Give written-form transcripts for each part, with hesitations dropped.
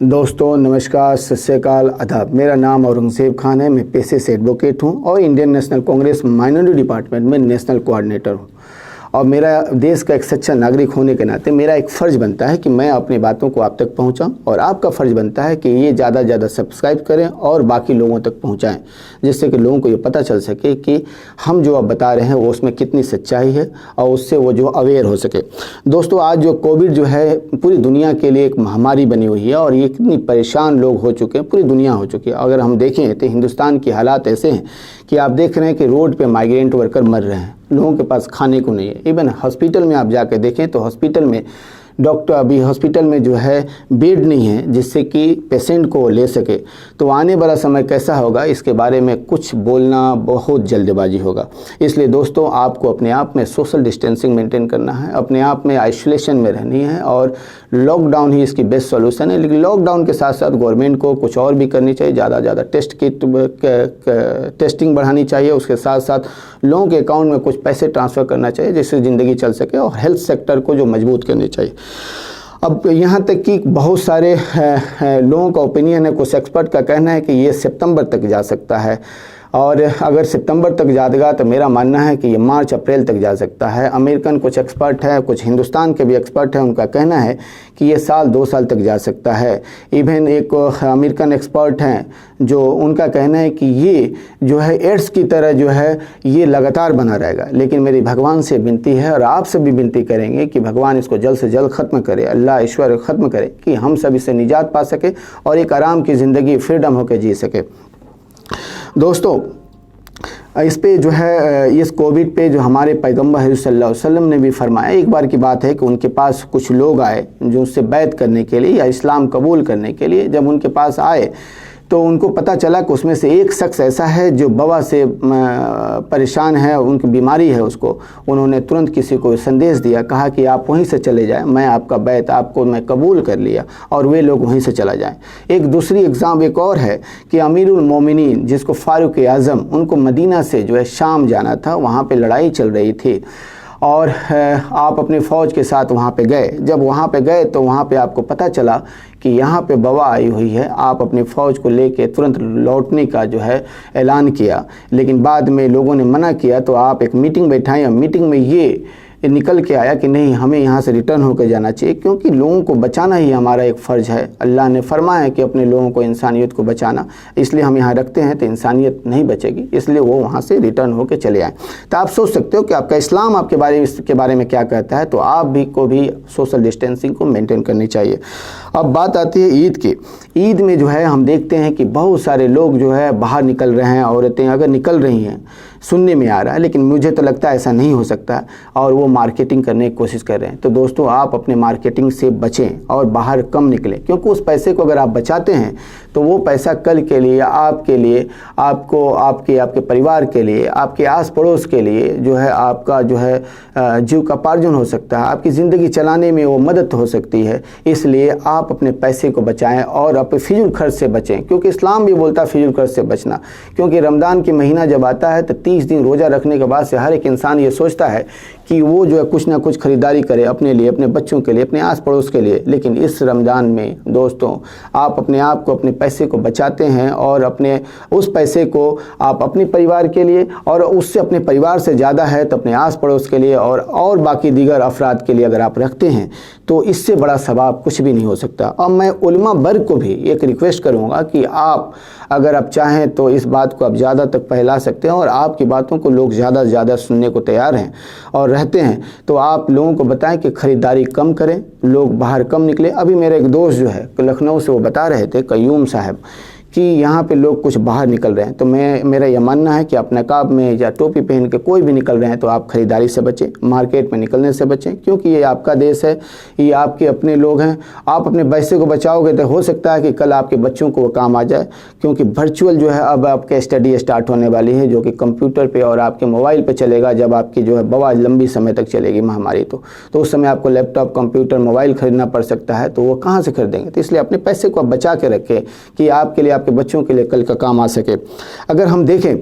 दोस्तों नमस्कार, सत श्री अकाल, आदाब। मेरा नाम औरंगजेब खान है। मैं पेशे से एडवोकेट हूं और Indian national Congress minority department में नेशनल कोऑर्डिनेटर हूं। और मेरा देश का एक सच्चा नागरिक होने के नाते मेरा एक फ़र्ज़ बनता है कि मैं अपनी बातों को आप तक पहुंचाऊं, और आपका फ़र्ज़ बनता है कि ये ज़्यादा से ज़्यादा सब्सक्राइब करें और बाकी लोगों तक पहुंचाएं, जिससे कि लोगों को ये पता चल सके कि हम जो अब बता रहे हैं वो उसमें कितनी सच्चाई है और उससे वो जो अवेयर हो सके। दोस्तों, आज जो कोविड जो है पूरी दुनिया के लिए एक महामारी बनी हुई है और ये कितनी परेशान लोग हो चुके हैं, पूरी दुनिया हो चुकी है। अगर हम देखें तो हिंदुस्तान की हालात ऐसे हैं कि आप देख रहे हैं कि रोड पे माइग्रेंट वर्कर मर रहे हैं, लोगों के पास खाने को नहीं है। इवन हॉस्पिटल में आप जाकर देखें तो हॉस्पिटल में डॉक्टर अभी हॉस्पिटल में जो है बेड नहीं है जिससे कि पेशेंट को ले सके। तो आने वाला समय कैसा होगा इसके बारे में कुछ बोलना बहुत जल्दबाजी होगा। इसलिए दोस्तों, आपको अपने आप में सोशल डिस्टेंसिंग मेंटेन करना है, अपने आप में आइसोलेशन में रहनी है और लॉकडाउन ही इसकी बेस्ट सॉल्यूशन है। लेकिन लॉकडाउन के साथ साथ गवर्नमेंट को कुछ और भी करनी चाहिए, ज़्यादा से ज़्यादा टेस्टिंग बढ़ानी चाहिए। उसके साथ साथ लोगों के अकाउंट में कुछ पैसे ट्रांसफ़र करना चाहिए जिससे ज़िंदगी चल सके, और हेल्थ सेक्टर को जो मजबूत करनी चाहिए। अब यहाँ तक कि बहुत सारे लोगों का ओपिनियन है, कुछ एक्सपर्ट का कहना है कि ये सितंबर तक जा सकता है, और अगर सितंबर तक जाएगा तो मेरा मानना है कि ये मार्च अप्रैल तक जा सकता है। अमेरिकन कुछ एक्सपर्ट हैं, कुछ हिंदुस्तान के भी एक्सपर्ट हैं, उनका कहना है कि ये साल 2 साल तक जा सकता है। इवन एक अमेरिकन एक्सपर्ट हैं जो उनका कहना है कि ये जो है एड्स की तरह जो है ये लगातार बना रहेगा। लेकिन मेरी भगवान से विनती है और आपसे भी विनती करेंगे कि भगवान इसको जल्द से जल्द ख़त्म करे, अल्लाह ईश्वर ख़त्म करे कि हम सब इससे निजात पा सके और एक आराम की ज़िंदगी फ्रीडम होकर जी सके। दोस्तों, इस पे जो है इस कोविड पे जो हमारे पैगंबर सल्लल्लाहु अलैहि वसल्लम ने भी फरमाया, एक बार की बात है कि उनके पास कुछ लोग आए जो उससे बैत करने के लिए या इस्लाम कबूल करने के लिए। जब उनके पास आए तो उनको पता चला कि उसमें से एक शख्स ऐसा है जो वबा से परेशान है, उनकी बीमारी है उसको। उन्होंने तुरंत किसी को संदेश दिया, कहा कि आप वहीं से चले जाएं, मैं आपका बैत आपको मैं कबूल कर लिया, और वे लोग वहीं से चला जाएं। एक दूसरी एग्ज़ाम एक और है कि अमीरुल मोमिनीन जिसको फ़ारूक आज़म, उनको मदीना से जो है शाम जाना था, वहाँ पर लड़ाई चल रही थी और आप अपने फ़ौज के साथ वहाँ पे गए। जब वहाँ पे गए तो वहाँ पे आपको पता चला कि यहाँ पे वबा आई हुई है। आप अपनी फ़ौज को लेके तुरंत लौटने का जो है ऐलान किया, लेकिन बाद में लोगों ने मना किया। तो आप एक मीटिंग बैठाएं और मीटिंग में ये निकल के आया कि नहीं, हमें यहाँ से रिटर्न होकर जाना चाहिए, क्योंकि लोगों को बचाना ही हमारा एक फ़र्ज़ है। अल्लाह ने फरमाया कि अपने लोगों को, इंसानियत को बचाना, इसलिए हम यहाँ रखते हैं तो इंसानियत नहीं बचेगी, इसलिए वो वहाँ से रिटर्न होकर चले आए। तो आप सोच सकते हो कि आपका इस्लाम आपके बारे में क्या कहता है। तो आप भी को भी सोशल डिस्टेंसिंग को मेंटेन करनी चाहिए। अब बात आती है ईद की। ईद में जो है हम देखते हैं कि बहुत सारे लोग जो है बाहर निकल रहे हैं, औरतें अगर निकल रही हैं, सुनने में आ रहा है, लेकिन मुझे तो लगता है ऐसा नहीं हो सकता, और वो मार्केटिंग करने की कोशिश कर रहे हैं। तो दोस्तों, आप अपने मार्केटिंग से बचें और बाहर कम निकलें, क्योंकि उस पैसे को अगर आप बचाते हैं तो वो पैसा कल के लिए, आपके लिए, आपको, आपके परिवार के लिए, आपके आस पड़ोस के लिए जो है आपका जो है जीव का पार्जन हो सकता है, आपकी ज़िंदगी चलाने में वो मदद हो सकती है। इसलिए आप अपने पैसे को बचाएं और अपने फिजूल खर्च से बचें, क्योंकि इस्लाम भी बोलता है फिजूल खर्च से बचना। क्योंकि रमज़ान की महीना जब आता है तो 30 दिन रोज़ा रखने के बाद से हर एक इंसान ये सोचता है कि वो जो है कुछ ना कुछ ख़रीदारी करे अपने लिए, अपने बच्चों के लिए, अपने आस पड़ोस के लिए। लेकिन इस रमज़ान में दोस्तों, आप अपने आप को, अपने पैसे को बचाते हैं और अपने उस पैसे को आप अपने परिवार के लिए, और उससे अपने परिवार से ज़्यादा है तो अपने आस पड़ोस के लिए और बाकी दीगर अफराद के लिए अगर आप रखते हैं तो इससे बड़ा सवाब कुछ भी नहीं हो सकता। और मैं उलमा वर्ग को भी एक रिक्वेस्ट करूँगा कि आप अगर आप चाहें तो इस बात को आप ज़्यादा तक फैला सकते हैं, और आपकी बातों को लोग ज़्यादा से ज़्यादा सुनने को तैयार हैं और रहते हैं। तो आप लोगों को बताएं कि ख़रीदारी कम करें, लोग बाहर कम निकले। अभी मेरे एक दोस्त जो है लखनऊ से, वो बता रहे थे, कयूम साहब, कि यहाँ पे लोग कुछ बाहर निकल रहे हैं। तो मेरा यह मानना है कि आप नकाब में या टोपी पहन के कोई भी निकल रहे हैं तो आप ख़रीदारी से बचें, मार्केट में निकलने से बचें, क्योंकि ये आपका देश है, ये आपके अपने लोग हैं। आप अपने पैसे को बचाओगे तो हो सकता है कि कल आपके बच्चों को वो काम आ जाए, क्योंकि वर्चुअल जो है अब आपके स्टडी स्टार्ट होने वाली है, जो कि कंप्यूटर पर और आपके मोबाइल पर चलेगा। जब आपकी जो है बवा लंबी समय तक चलेगी महामारी, तो उस समय आपको लैपटॉप, कंप्यूटर, मोबाइल खरीदना पड़ सकता है, तो वो कहाँ से खरीदेंगे। तो इसलिए अपने पैसे को आप बचा के रखें कि आपके लिए, आपके बच्चों के लिए कल का काम आ सके। अगर हम देखें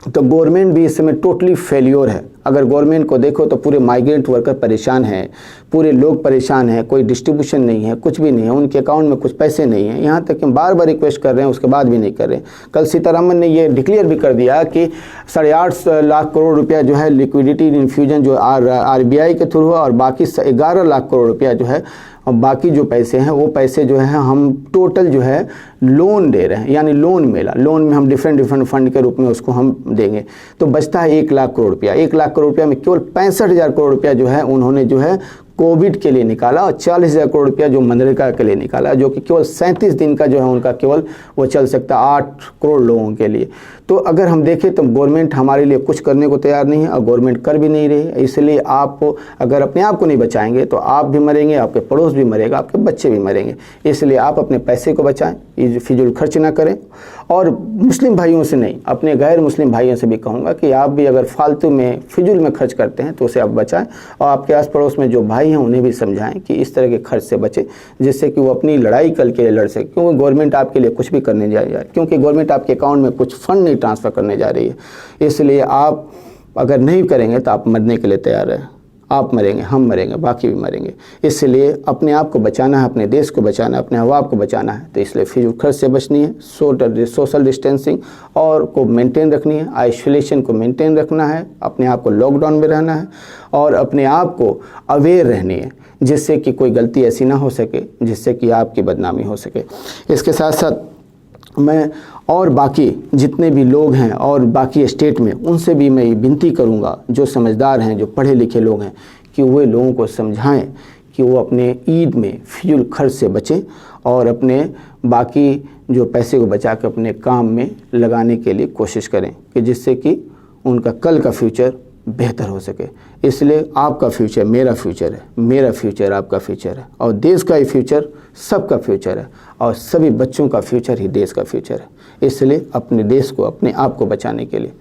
तो गवर्नमेंट भी इस समय टोटली फेल्योर है। अगर गवर्नमेंट को देखो तो पूरे माइग्रेंट वर्कर परेशान हैं, पूरे लोग परेशान हैं, कोई डिस्ट्रीब्यूशन नहीं है, कुछ भी नहीं है, उनके अकाउंट में कुछ पैसे नहीं है। यहाँ तक कि बार बार रिक्वेस्ट कर रहे हैं, उसके बाद भी नहीं कर रहे। कल सीतारमन ने ये डिक्लेयर भी कर दिया कि 8.5 लाख करोड़ रुपया जो है लिक्विडिटी इन्फ्यूजन जो RBI के थ्रू है, और बाकी 11 लाख करोड़ रुपया जो है, और बाकी जो पैसे हैं वो पैसे जो है हम टोटल जो है लोन दे रहे हैं, यानी लोन मेला, लोन में हम डिफरेंट फंड के रूप में उसको हम देंगे। तो बचता है 1 लाख करोड़ रुपया। 1 लाख करोड़ रुपया में केवल 65,000 करोड़ रुपया जो है उन्होंने जो है कोविड के लिए निकाला, और 40,000 करोड़ रुपया जो मनरेगा के लिए निकाला, जो कि केवल 37 दिन का जो है उनका केवल वो चल सकता 8 करोड़ लोगों के लिए। तो अगर हम देखें तो गवर्नमेंट हमारे लिए कुछ करने को तैयार नहीं है, और गवर्नमेंट कर भी नहीं रही है। इसलिए आप अगर अपने आप को नहीं बचाएंगे तो आप भी मरेंगे, आपके पड़ोस भी मरेगा, आपके बच्चे भी मरेंगे। इसलिए आप अपने पैसे को बचाएं, फिजूल खर्च ना करें। और मुस्लिम भाइयों से नहीं, अपने गैर मुस्लिम भाइयों से भी कहूँगा कि आप भी अगर फालतू में फिजूल में खर्च करते हैं तो उसे आप बचाएं, और आपके आस पड़ोस में जो भाई हैं उन्हें भी समझाएं कि इस तरह के खर्च से बचें, जिससे कि वो अपनी लड़ाई कल के लिए लड़ सके। क्योंकि गवर्नमेंट आपके लिए कुछ भी करने जा रही है, क्योंकि गवर्नमेंट आपके अकाउंट में कुछ फंड नहीं ट्रांसफ़र करने जा रही है। इसलिए आप अगर नहीं करेंगे तो आप मरने के लिए तैयार हैं। आप मरेंगे, हम मरेंगे, बाकी भी मरेंगे। इसलिए अपने आप को बचाना है, अपने देश को बचाना है, अपने हवा को बचाना है। तो इसलिए फिजूल खर्च से बचनी है, सोशल डिस्टेंसिंग और को मेंटेन रखनी है, आइसोलेशन को मेंटेन रखना है, अपने आप को लॉकडाउन में रहना है, और अपने आप को अवेयर रहनी है, जिससे कि कोई गलती ऐसी ना हो सके जिससे कि आपकी बदनामी हो सके। इसके साथ साथ मैं और बाकी जितने भी लोग हैं और बाकी स्टेट में, उनसे भी मैं विनती करूंगा, जो समझदार हैं, जो पढ़े लिखे लोग हैं, कि वे लोगों को समझाएं कि वो अपने ईद में फिजूल खर्च से बचें, और अपने बाकी जो पैसे को बचा के अपने काम में लगाने के लिए कोशिश करें, कि जिससे कि उनका कल का फ्यूचर बेहतर हो सके। इसलिए आपका फ्यूचर मेरा फ्यूचर है, मेरा फ्यूचर आपका फ्यूचर है, और देश का ही फ्यूचर सबका फ्यूचर है, और सभी बच्चों का फ्यूचर ही देश का फ्यूचर है। इसलिए अपने देश को, अपने आप को बचाने के लिए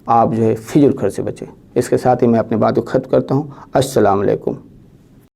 आप जो है फिजूल खर्च से बचें। इसके साथ ही मैं अपनी बात को ख़त्म करता हूँ। अस्सलाम वालेकुम।